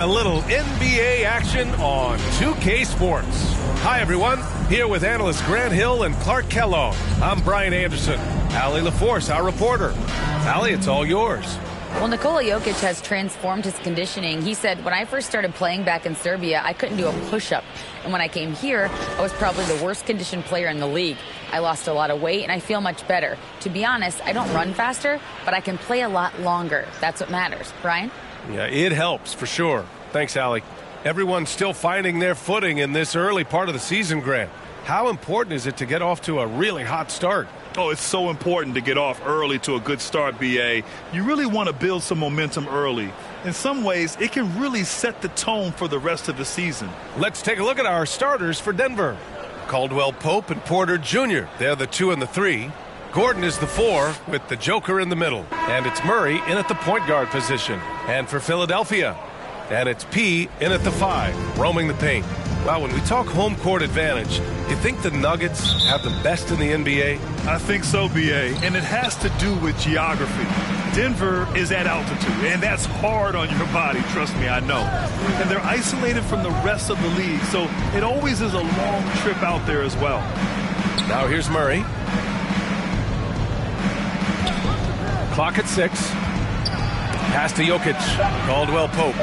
A little NBA action on 2K Sports. Hi, everyone. Here with analysts Grant Hill and Clark Kellogg. I'm Brian Anderson. Allie LaForce, our reporter. Allie, it's all yours. Well, Nikola Jokic has transformed his conditioning. He said, when I first started playing back in Serbia, I couldn't do a push-up. And when I came here, I was probably the worst conditioned player in the league. I lost a lot of weight, and I feel much better. To be honest, I don't run faster, but I can play a lot longer. That's what matters. Brian? Yeah, it helps, for sure. Thanks, Allie. Everyone's still finding their footing in this early part of the season, Grant. How important is it to get off to a really hot start? Oh, it's so important to get off early to a good start, B.A. You really want to build some momentum early. In some ways, it can really set the tone for the rest of the season. Let's take a look at our starters for Denver. Caldwell Pope and Porter Jr. They're the 2 and the 3. Gordon is the 4 with the Joker in the middle. And it's Murray in at the point guard position. And for Philadelphia, and it's P in at the 5, roaming the paint. Wow, when we talk home court advantage, you think the Nuggets have the best in the NBA? I think so, B.A., and it has to do with geography. Denver is at altitude, and that's hard on your body, trust me, I know. And they're isolated from the rest of the league, so it always is a long trip out there as well. Now here's Murray. Clock at 6. Pass to Jokic. Caldwell Pope.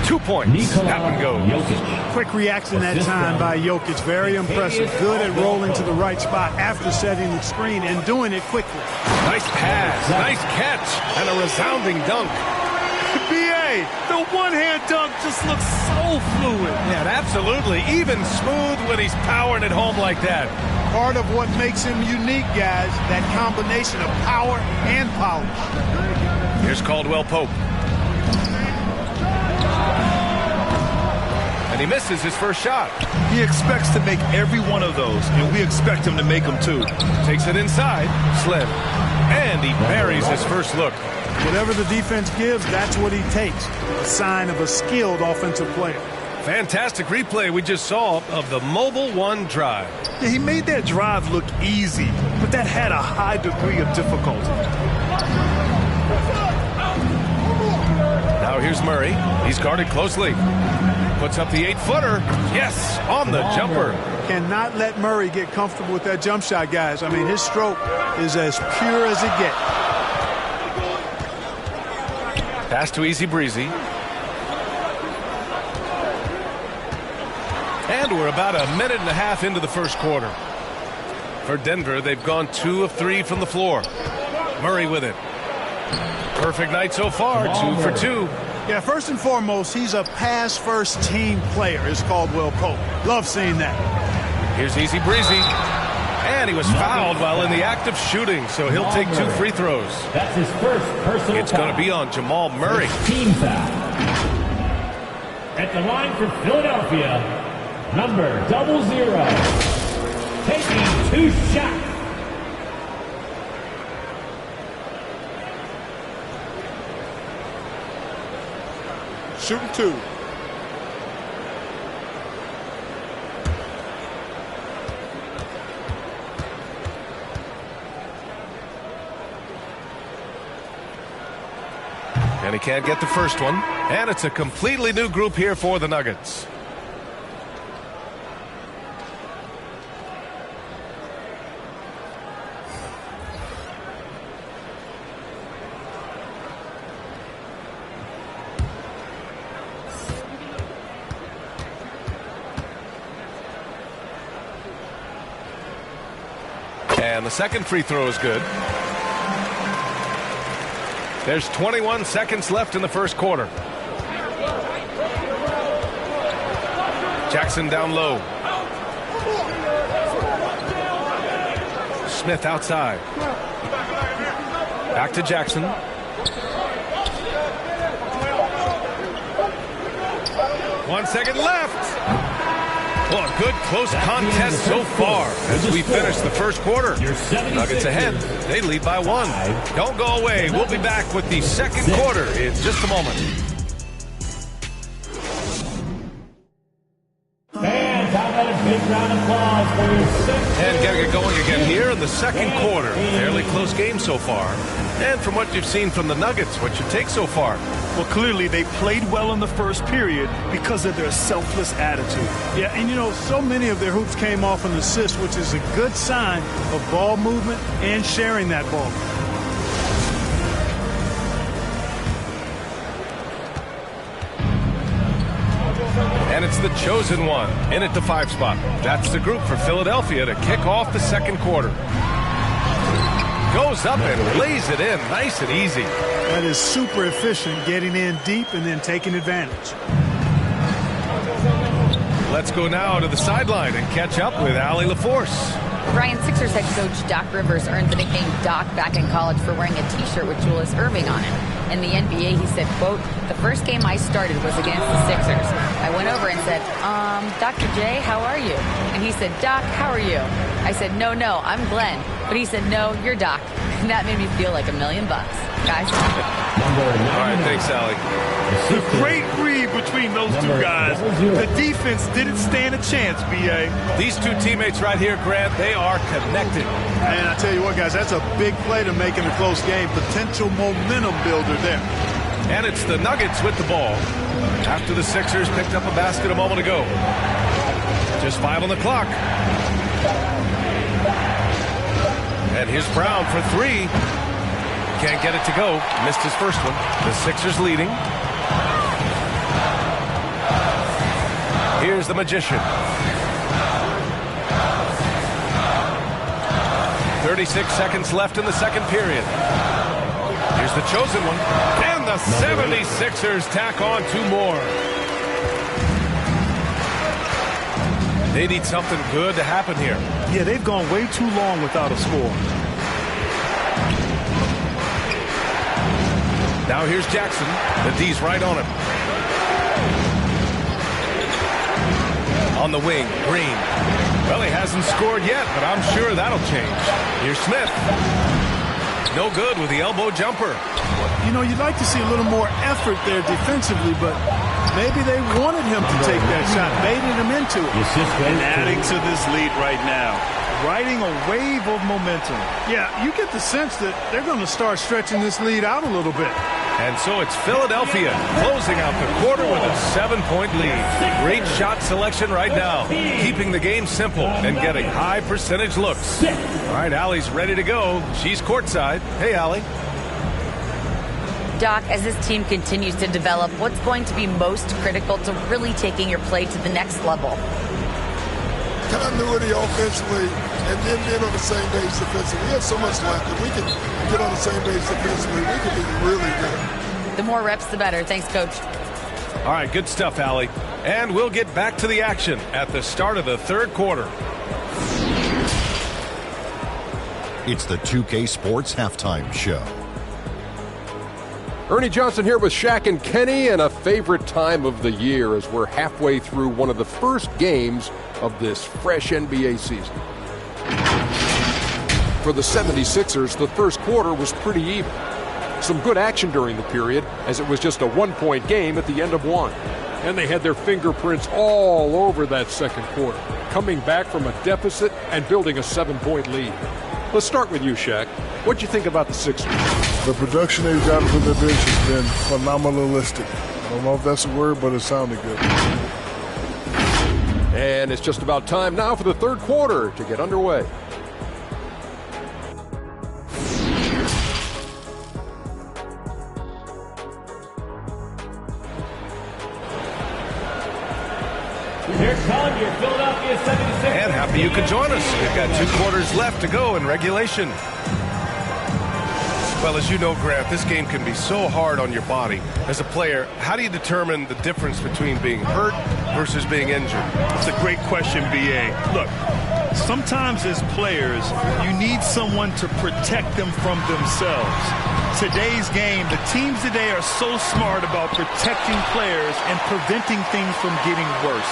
2 points. That one goes. Quick reaction that time by Jokic. Very impressive. Good at rolling to the right spot after setting the screen and doing it quickly. Nice pass. Nice catch. And a resounding dunk. B.A., the one-hand dunk just looks so fluid. Yeah, absolutely. Even smooth when he's powering it home like that. Part of what makes him unique, guys, that combination of power and polish. Here's Caldwell Pope. And he misses his first shot. He expects to make every one of those, and we expect him to make them too. Takes it inside. Slim. And he buries his first look. Whatever the defense gives, that's what he takes. A sign of a skilled offensive player. Fantastic replay we just saw of the Mobile One drive. Yeah, he made that drive look easy, but that had a high degree of difficulty. Now here's Murray. He's guarded closely. Puts up the 8-footer. Yes, on the jumper. Cannot let Murray get comfortable with that jump shot, guys. I mean, his stroke is as pure as it gets. Pass to Easy Breezy. And we're about a minute and a half into the first quarter. For Denver, they've gone 2 of 3 from the floor. Murray with it. Perfect night so far, 2 for 2. Yeah, first and foremost, he's a pass-first team player, is Caldwell Pope. Love seeing that. Here's Easy Breezy. And he was fouled while in the act of shooting, so he'll take 2 free throws. That's his first personal It's going to be on Jamal Murray. Team foul. At the line for Philadelphia, number 00. Taking 2 shots. Shooting 2. And he can't get the first one. And it's a completely new group here for the Nuggets. And the second free throw is good. There's 21 seconds left in the first quarter. Jackson down low. Smith outside. Back to Jackson. 1 second left. Well, a good close contest so far as we finish the first quarter. Nuggets ahead. They lead by 1. Don't go away. We'll be back with the second quarter in just a moment. Fans, how about Big round of applause for your sixth. And getting it going again here in the second quarter. Fairly close game so far. And from what you've seen from the Nuggets, what's your take so far? Well, clearly they played well in the first period because of their selfless attitude. Yeah, and you know, so many of their hoops came off an assist, which is a good sign of ball movement and sharing that ball. And it's the chosen one in at the 5 spot. That's the group for Philadelphia to kick off the second quarter. Goes up and lays it in nice and easy. That is super efficient, getting in deep and then taking advantage. Let's go now to the sideline and catch up with Allie LaForce. Brian, Sixers head coach Doc Rivers earned the nickname Doc back in college for wearing a T-shirt with Julius Erving on it. In the NBA, he said, quote, "The first game I started was against the Sixers. I went over and said, Dr. J, how are you?" And he said, "Doc, how are you?" I said, no, I'm Glenn." But he said, "No, you're Doc." And that made me feel like $1 million, guys. All right, thanks, Allie. The great read between those two guys. The defense didn't stand a chance, B.A. These two teammates right here, Grant, they are connected. And I tell you what, guys, that's a big play to make in a close game. Potential momentum builder there. And it's the Nuggets with the ball after the Sixers picked up a basket a moment ago. Just 5 on the clock. And here's Brown for 3. Can't get it to go. Missed his first one. The Sixers leading. Here's the Magician. 36 seconds left in the second period. Here's the chosen one. And the 76ers tack on 2 more. They need something good to happen here. Yeah, they've gone way too long without a score. Now here's Jackson. The D's right on him. On the wing, Green. Well, he hasn't scored yet, but I'm sure that'll change. Here's Smith. No good with the elbow jumper. You know, you'd like to see a little more effort there defensively, but maybe they wanted him to take that shot, baited him into it. And adding to this lead right now. Riding a wave of momentum. Yeah, you get the sense that they're going to start stretching this lead out a little bit. And so it's Philadelphia closing out the quarter with a 7-point lead. Great shot selection right now, keeping the game simple and getting high percentage looks. All right, Allie's ready to go. She's courtside. Hey, Allie. Doc, as this team continues to develop, what's going to be most critical to really taking your play to the next level? Continuity offensively and then being on the same page defensively. We have so much left. If we can get on the same page defensively, we can be really good. The more reps, the better. Thanks, Coach. All right, good stuff, Allie. And we'll get back to the action at the start of the third quarter. It's the 2K Sports Halftime Show. Ernie Johnson here with Shaq and Kenny, and a favorite time of the year as we're halfway through one of the first games of this fresh NBA season. For the 76ers, the first quarter was pretty even. Some good action during the period, as it was just a 1-point game at the end of one. And they had their fingerprints all over that second quarter, coming back from a deficit and building a 7-point lead. Let's start with you, Shaq. What'd you think about the Sixers? The production they've gotten from their bench has been phenomenalistic. I don't know if that's a word, but it sounded good. And it's just about time now for the third quarter to get underway. Here come your Philadelphia 76ers. And happy you could join us. We've got 2 quarters left to go in regulation. Well, as you know, Grant, this game can be so hard on your body. As a player, how do you determine the difference between being hurt versus being injured? It's a great question, B.A. Look, sometimes as players, you need someone to protect them from themselves. Today's game, the teams today are so smart about protecting players and preventing things from getting worse.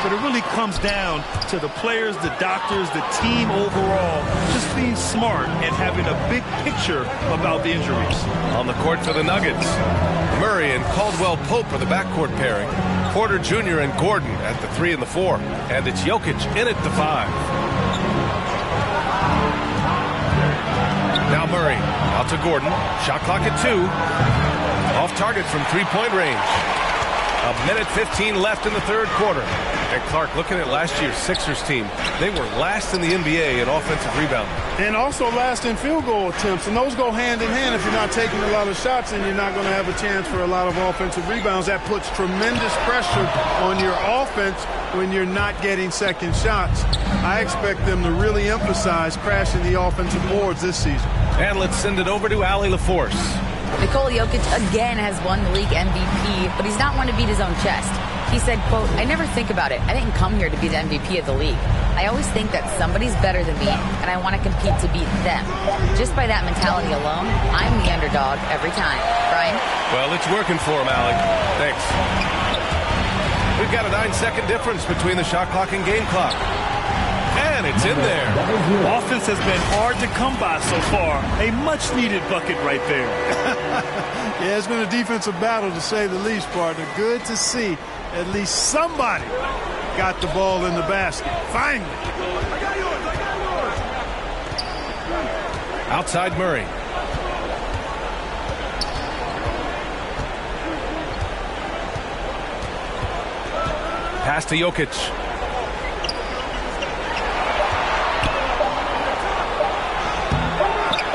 But it really comes down to the players, the doctors, the team overall, just being smart and having a big picture about the injuries. On the court for the Nuggets, Murray and Caldwell Pope are the backcourt pairing. Porter Jr. and Gordon at the 3 and the 4. And it's Jokic in at the 5. Now Murray out to Gordon. Shot clock at 2. Off target from three-point range. A minute 15 left in the third quarter. And Clark, looking at last year's Sixers team, they were last in the NBA in offensive rebounding. And also last in field goal attempts. And those go hand in hand. If you're not taking a lot of shots, then you're not going to have a chance for a lot of offensive rebounds. That puts tremendous pressure on your offense when you're not getting second shots. I expect them to really emphasize crashing the offensive boards this season. And let's send it over to Allie LaForce. Nikola Jokic again has won the league MVP, but he's not one to beat his own chest. He said, quote, "I never think about it. I didn't come here to be the MVP of the league. I always think that somebody's better than me, and I want to compete to beat them. Just by that mentality alone, I'm the underdog every time." Brian? Well, it's working for him, Allie. Thanks. We've got a 9-second difference between the shot clock and game clock. And it's in there. Offense has been hard to come by so far. A much-needed bucket right there. Yeah, it's been a defensive battle, to say the least, partner. Good to see at least somebody got the ball in the basket. Finally. Outside Murray. Pass to Jokic.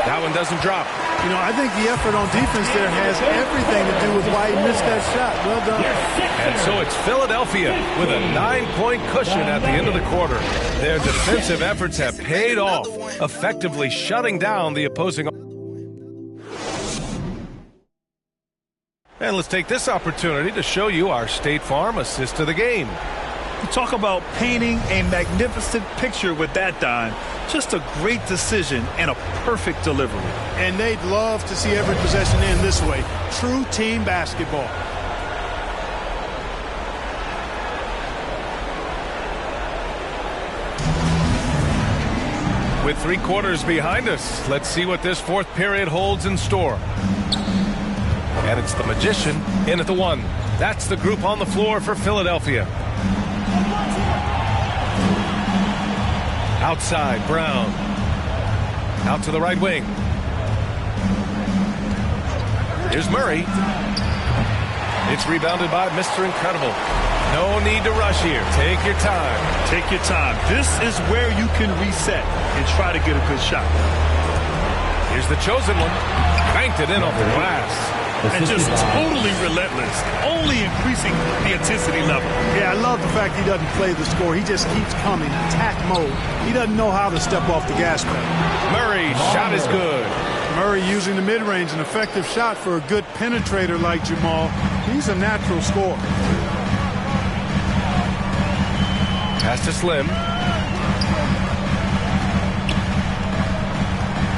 That one doesn't drop. You know, I think the effort on defense there has everything to do with why he missed that shot. Well done. And so it's Philadelphia with a 9-point cushion at the end of the quarter. Their defensive efforts have paid off, effectively shutting down the opposing. And let's take this opportunity to show you our State Farm assist of the game. You talk about painting a magnificent picture with that dime. Just a great decision and a perfect delivery. And they'd love to see every possession end this way. True team basketball. With 3 quarters behind us, let's see what this fourth period holds in store. And it's the Magician in at the 1. That's the group on the floor for Philadelphia. Outside, Brown. Out to the right wing. Here's Murray. It's rebounded by Mr. Incredible. No need to rush here. Take your time. Take your time. This is where you can reset and try to get a good shot. Here's the chosen one. Banked it in off the glass. And just totally relentless, only increasing the intensity level. Yeah, I love the fact he doesn't play the score. He just keeps coming, attack mode. He doesn't know how to step off the gas pedal. Murray's shot is good. Murray using the mid-range, an effective shot for a good penetrator like Jamal. He's a natural scorer. Pass to Slim.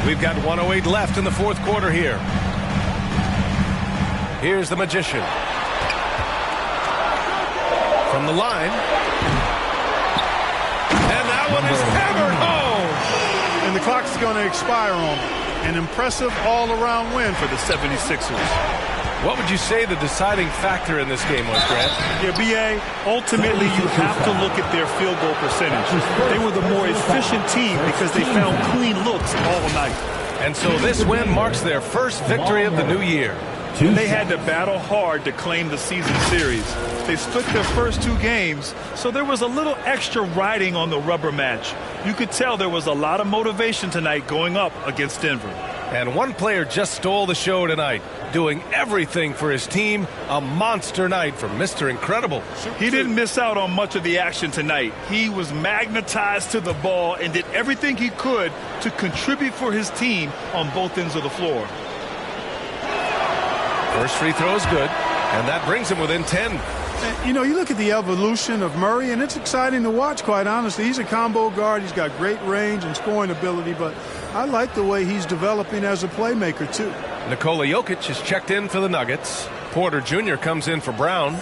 We've got 1:08 left in the fourth quarter here. Here's the Magician. From the line. And that one is hammered home. And the clock's going to expire on him. An impressive all-around win for the 76ers. What would you say the deciding factor in this game was, Grant? Yeah, B.A., ultimately you have to look at their field goal percentage. They were the more efficient team because they found clean looks all night. And so this win marks their first victory of the new year. They had to battle hard to claim the season series. They split their first 2 games, so there was a little extra riding on the rubber match. You could tell there was a lot of motivation tonight going up against Denver. And one player just stole the show tonight, doing everything for his team. A monster night from Mr. Incredible. He didn't miss out on much of the action tonight. He was magnetized to the ball and did everything he could to contribute for his team on both ends of the floor. First free throw is good, and that brings him within 10. You know, you look at the evolution of Murray, and it's exciting to watch, quite honestly. He's a combo guard. He's got great range and scoring ability, but I like the way he's developing as a playmaker, too. Nikola Jokic is checked in for the Nuggets. Porter Jr. comes in for Brown.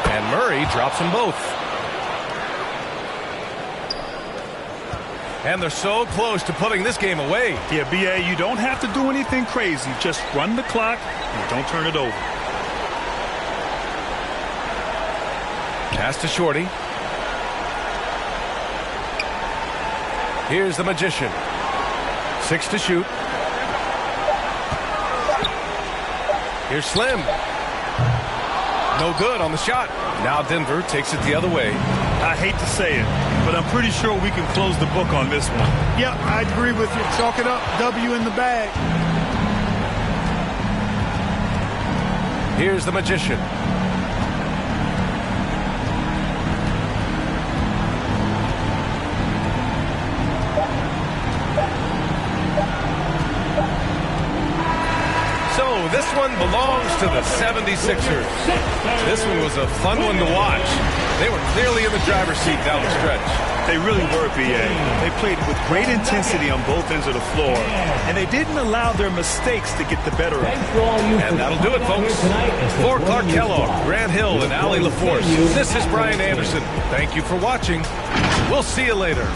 And Murray drops them both. And they're so close to putting this game away. Yeah, B.A., you don't have to do anything crazy. Just run the clock and don't turn it over. Pass to Shorty. Here's the Magician. 6 to shoot. Here's Slim. No good on the shot. Now Denver takes it the other way. I hate to say it, but I'm pretty sure we can close the book on this one. Yep, I agree with you. Chalk it up. W in the bag. Here's the Magician. So this one belongs to the 76ers. This one was a fun one to watch. They were clearly in the driver's seat down the stretch. They really were, B.A. They played with great intensity on both ends of the floor, and they didn't allow their mistakes to get the better of them. And that'll do it, folks. For Clark Kellogg, Grant Hill, and Allie LaForce, this is Brian Anderson. Thank you for watching. We'll see you later.